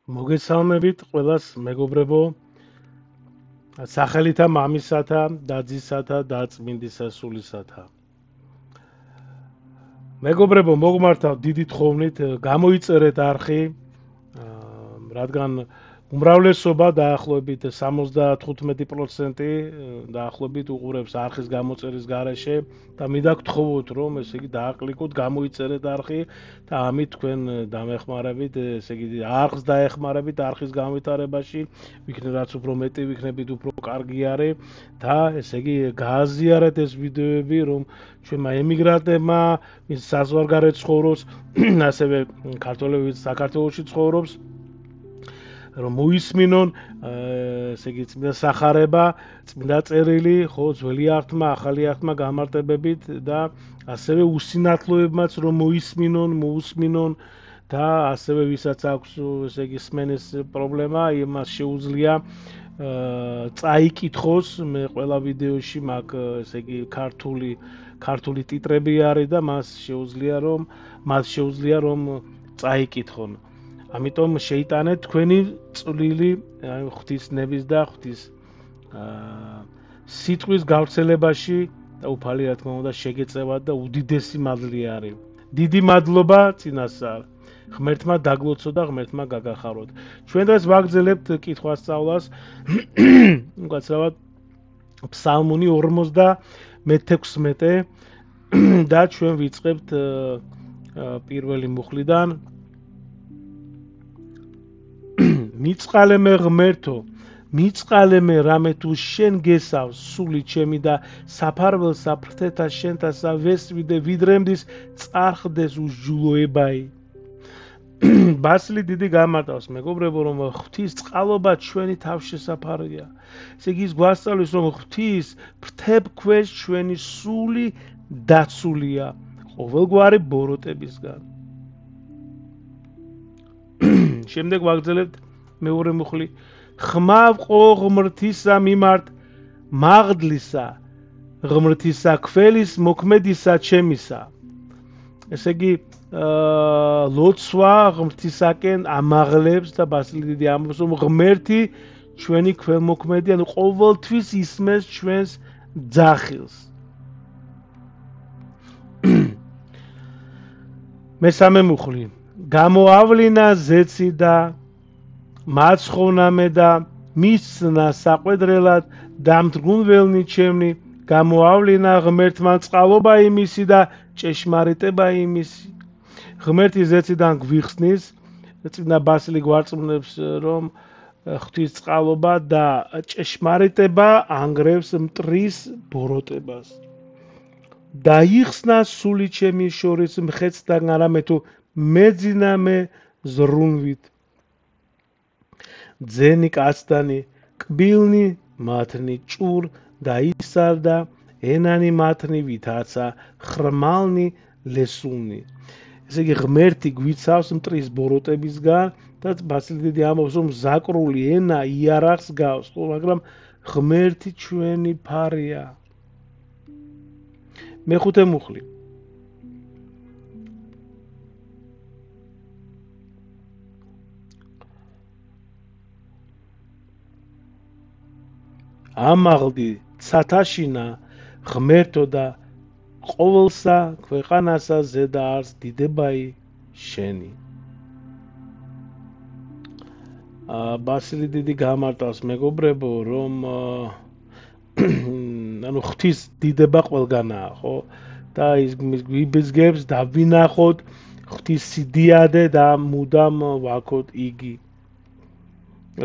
მოგესალმებით ყველას მეგობრებო, სახელითა მამისათა, დაძისათა და წმინდისა სულისათა. მეგობრებო, მოგმართავ დიდი თხოვნით, გამოიწერეთ არხი, რადგან უმრავლესობა დაახლოებით 75% დაახლოებით უყურებს არხის გამოწერის გარეშე და მინდა გთხოვოთ, რომ ესე იგი დააკლიკოთ, გამოიწერეთ არხი და ამით თქვენ დამეხმარებით, ესე იგი არხს დაეხმარებით არხის განვითარებაში, ვიქნებ რაც უფრო მეტი ვიქნებით, უფრო კარგი არის და ესე იგი გააზიარეთ ეს ვიდეოები, რომ ჩვენმა ემიგრანტებმა, ვინც საზღვარგარეთ ცხოვრობს, ასევე ქართველები საქართველოში ცხოვრობს, რომ მოისმინონ, ესე იგი წმინდა სახარება, წმინდა წერილი, ხო, ძველი აღთმა, ახალი აღთმა გამარტებებით და ასევე უსინათლოებმაც რომ მოусმინონ და ასევე ვისაც აქვს ესე იგი სმენის პრობლემა, იმას შეუძლია წაიკითხოს, მე ყველა ვიდეოში მაქვს ესე იგი ქართული ტიტრები არის და მას შეუძლია რომ წაიკითხონ. ამიტომ შეიტანეთ თქვენი წვლილი ღვთისნების და ღვთის სიტყვის გავრცელებაში და უფალი რა თქმა უნდა შეგეწევათ და უდიდესი მადლი არის. დიდი მადლობა წინასწარ. ღმერთმა დაგლოცო და ღმერთმა გაგახაროთ. ჩვენ დღეს ვაგრძელებთ კითხვასწავლას უკაცრავად ფსალმუნი 56 და ჩვენ ვიწყებთ პირველი მუხლიდან. მიწყალე მე ღმერთო, მიწყალე მე რამე თუ შენ გესავს სული ჩემი და საფარველსა ფრთეთა შენთასა ვესვიდე ვიდრემდის წარხდეს უსჯულოებაი. ბასილი დიდი გამარტავს მეგობრებო, რომ ღვთის წყალობა ჩვენი თავშესაფარია. ესე იგი ის გვასწავლის, რომ ღვთის ფრთებს ჩვენი სული დაცულია ყოველგვარი ბოროტებისგან. შემდეგ ვაგრძელებთ მეორე მუხლი. ხმავ ყო ღმრთისა მიმართ მაღდლისა, ღმრთისა ქველის მოქმედისა ჩემისა. ესე იგი ლოცვა ღმრთისაკენ ამაღლებს და ბასილი დიდი ამბობს, რომ ღმერთი ჩვენი ქველმოქმედი, ანუ ყოველთვის ისმენს ჩვენს ძახილს. მესამე მუხლი. გამოავლინა ზეცი და მაცხოვნამე და მისცნა საყვედრელად დამდგუნველნი ჩემნი, გამოავლინა ღმერთმა წყალობა იმისი და ჭეშმარიტება იმისი. ღმერთი ზეციდან გვიხსნის, წინა ბასილი გვარწმუნებს, რომ ღვთის წყალობა და ჭეშმარიტება ანგრევს მტრის ბოროტებას. დაიხსნა სული ჩემი შორის მხეცთან არამე თუ მეძინა მე ზრუნვით. ძენი კაცდანი კბილნი მათნი ჭურ დაისარდა ენანი მათნი ვითაცა ხრმალნი ლესულნი. ესე იგი ღმერთი გვიცავს მტრის ბოროტებისგან და ბასილი დიდი ამბობს, რომ ზაკრული ენა იარაღს გავს, მაგრამ ღმერთი ჩვენი ფარია. მეხუთე მუხლი. ამაღლდი ცათაშინა ღმერთო და ყოველსა ქვეყანასა ზედა არს დიდებაი შენი. ბასილი დიდი გამარტავს მეგობრებო, რომ ანუ ღვთის დიდება ყველგანაა, ხო? და ის გვიბიძგებს დავინახოთ ღვთის სიდიადე და მუდამ ვაქოთ იგი.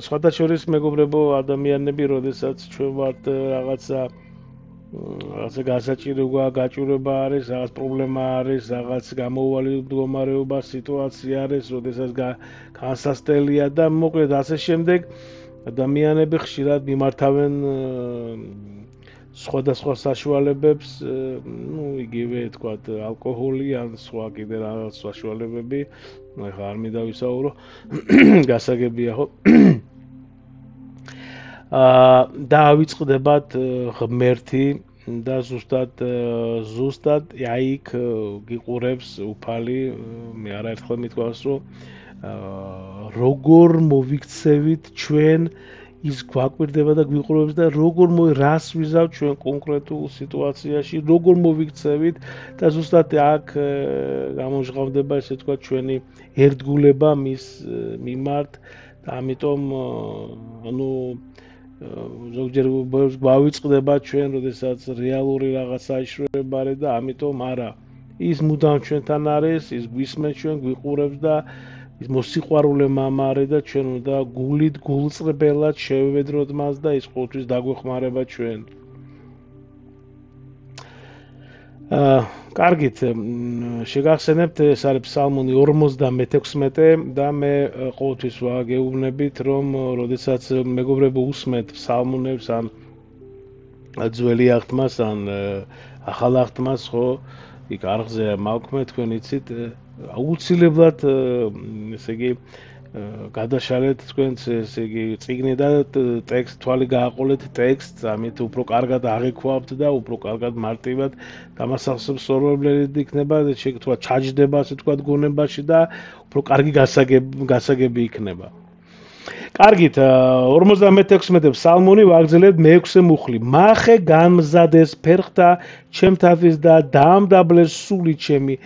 სხვადასხვა მეგობრებო, ადამიანები, როდესაც ჩვენ ვართ რაღაცა გასაჭიროება, გაჭიროება არის, რაღაც პრობლემა არის, რაღაც გამოუვალი მდგომარეობა, სიტუაცია არის, როდესაც განსასწრელია და მოკლედ ასე შემდეგ ადამიანები ხშირად მიმართავენ სხვადასხვა საშუალებებს, იგივე თქვათ ალკოჰოლი ან სხვა კიდე რაღაც საშუალებები, ახლა არ მინდა ვისაუბრო, გასაგებია ხო? და ავიწყდებათ ღმერთი და ზუსტად იქ გიყურებს უფალი, მე არაერთხელ მithქვავს, რომ როგორ მოვიქცევით ჩვენ ის გვაკვირდება და გვიყურებს და როგორ რას ვიზავთ ჩვენ კონკრეტულ სიტუაციაში, როგორ მოვიქცევით და ზუსტად აქ გამოჟღავდება ესე თქვა ჩვენი ერთგულება მის მიმართ და ამიტომ ანუ ზოგჯერ გვავიწყდება ჩვენ, როდესაც რეალური რაღაცა იშრება და ამიტომ არა ის მუდამ ჩვენთან არის, ის გვისმენს ჩვენ, გვიყურებს და ის მოსიყვარულე მამა არის და ჩვენ უნდა გულით გულწრბელად შევვედროთ მას და ის ყოველთვის დაგვეხმარება ჩვენ. კარგით, შეგახსენებთ, ეს არის ფსალმუნი 56 და მე ყოველთვის ვაგეუბნებით, რომ როდესაც მეგობრებო უსმენთ ფსალმუნებს ან ძველი აღთმას ან ახალ აღთმას, ხო, იქ არხზე მავქმე თქვენ იცით, აუცილებლად ესე იგი გადაშალეთ თქვენც ესე იგი წიგნი და ტექსტ თვალი გააყოლეთ ტექსტს, ამით უფრო კარგად აღიქვავთ და უფრო კარგად მარტივად დამასახსოვრებლად იქნება, შეგთქვა ჩაჯდება ასე თქვა გონებაში და უფრო კარგი გასაგები იქნება. კარგით, 56 ფსალმუნი ვაგრძელებთ მე-6 მუხლი. მახე გამზადეს ფერხთა ჩემთვის და დაამდაბლეს სული ჩემი.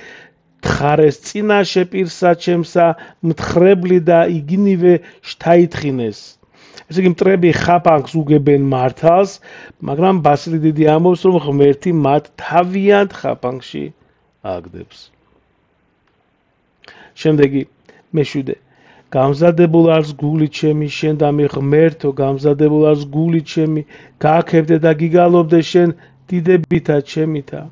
თხარეს წინაშე პირსა ჩემსა მთხრებლი და იგინივე შთაითხინეს. ესე იგი მტრები ხაფანგს უგებენ მართალს, მაგრამ ბასილი დიდი ამბობს, რომ ღმერთი მათ თავიანთ ხაფანგში აგდებს. შემდეგი მე-7 გამზადებულ არის გული ჩემი შენ და მე ღმერთო, გამზადებულ არის გული ჩემი, გააქებდე და გიგალობდე შენ დიდებითა ჩემითა.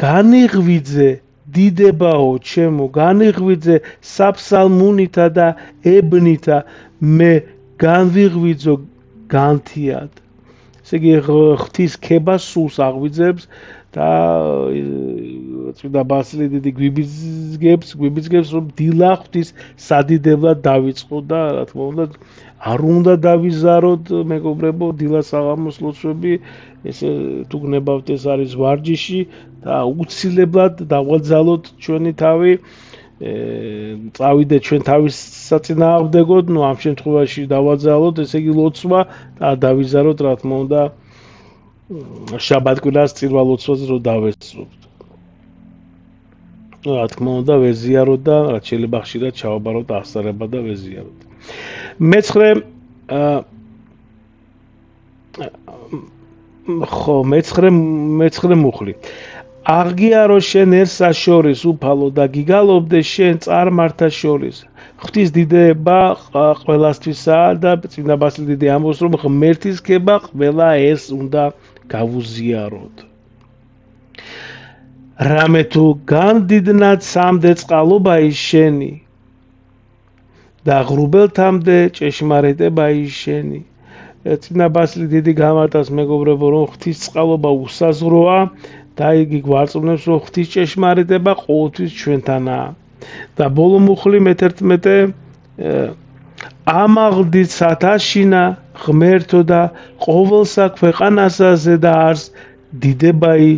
განიღვიძე დიდებაო ჩემო, განიღვიძე საფსალმუნითა და ებნითა, მე განვიღვიძო განთიად. ესე იგი ღვთის ქება სულს აღვიძებს და წმინდა ბასილი დიდი გვიბიძგებს, რომ დილა ღვთის სადიდებლად დავიწყო და რა თქმა უნდა არ უნდა დავიზაროთ მეგობრებო დილა საღამოს ლოცვები, ესე თუ გნებავთ ეს არის ვარჯიში და აუცილებლად დავაძალოთ ჩვენი თავი, წავიდეთ ჩვენ თავის საწინააღმდეგოდ, ნუ ამ შემთხვევაში დავაძალოთ, ესე იგი ლოცვა და დავიზაროთ რა თქმა უნდა შაბათ-კვირას წირვა ლოცვაზე რომ დავესწროთ. რა თქმა უნდა ვეზიაროთ და რაც შეიძლება ხშირად ჩავაბაროთ აღსარება და ვეზიაროთ. მე-9 მუხლი. აღგიარო შენ ერთსა შორის უფალო და გიგალობდე შენ წარმართა შორის. ღვთის დიდება ყველასთვისაა და წმინდა ბასილი დიდი ამბობს, რომ ღმერთის ქება ყველა ეს უნდა გავუზიაროთ. რამე თუ გამდიდნად სამდე წყალობა ის შენი და ღრუბელთამდე ჭეშმარიტება ის შენი. წმინდა ბასილი დიდი გამარტავს მეგობრებო, რომ ღვთის წყალობა უსაზღროა და იგი გვარწმუნებს, რომ ღვთის ჭეშმარიტება ყოველთვის ჩვენთანაა. და ბოლო მუხლი მე-11 ამაღლდით სათაშინა ღმერთო და ყოველსა ქვეყანასა ზედა არს დიდებაი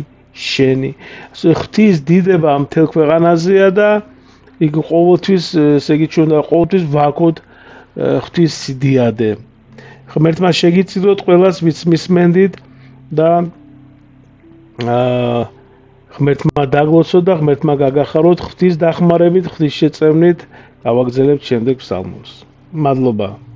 შენი. ღვთის დიდება მთელ ქვეყანაზეა და იგი ყოველთვის, ესე იგი ჩვენ და ყოველთვის ვაქოთ ღვთის სიდიადე. ღმერთმა შეგიწიროთ ყველას ვიც მისმენდით და ღმერთმა დაგლოცოთ და ღმერთმა გაგახაროთ ღვთის დახმარებით, ღვთის შეწევნით გავაგრძელებთ შემდეგ ფსალმუნს. მადლობა.